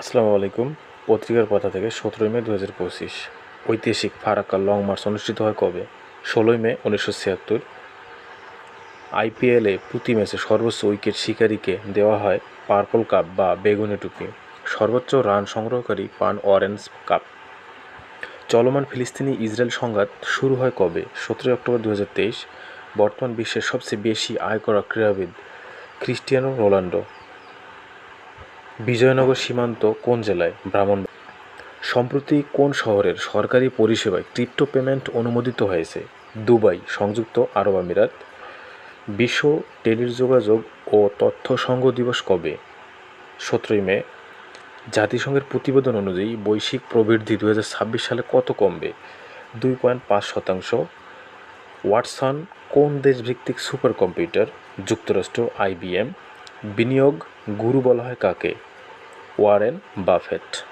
আসসালামু আলাইকুম। পত্রিকার পাতা থেকে 17 মে 2025। ঐতিহাসিক ফারাক্কা লং মার্চ অনুষ্ঠিত হয় কবে? 16 মে 1976। আইপিএলে প্রতি ম্যাচে সর্বোচ্চ উইকেট শিকারীকে দেওয়া হয় পার্পল কাপ বা বেগুনি টুপি। সর্বোচ্চ রান সংগ্রহকারী পান অরেঞ্জ কাপ। চলমান ফিলিস্তিনি ইসরায়েল সংঘাত শুরু হয় কবে? 17 অক্টোবর 2023। বর্তমান বিশ্বের সবচেয়ে বেশি আয় করা ক্রীড়াবিদ ক্রিস্টিয়ানো রোনাল্ডো। বিজয়নগর সীমান্ত কোন জেলায়? ব্রাহ্মণবাড়িয়া। সম্প্রতি কোন শহরের সরকারি পরিষেবায় ক্রিপ্টো পেমেন্ট অনুমোদিত হয়েছে? দুবাই, সংযুক্ত আরব আমিরাত। বিশ্ব টেলিযোগাযোগ ও তথ্য সংঘ দিবস কবে? 17 মে। জাতিসংঘের প্রতিবেদন অনুযায়ী বৈশ্বিক প্রবৃদ্ধি 2026 সালে কত কমবে? 2.5%। ওয়াটসন কোন দেশভিত্তিক সুপার কম্পিউটার? যুক্তরাষ্ট্র, IBM। বিনিয়োগ গুরু বলা হয় কাকে? Warren Buffett.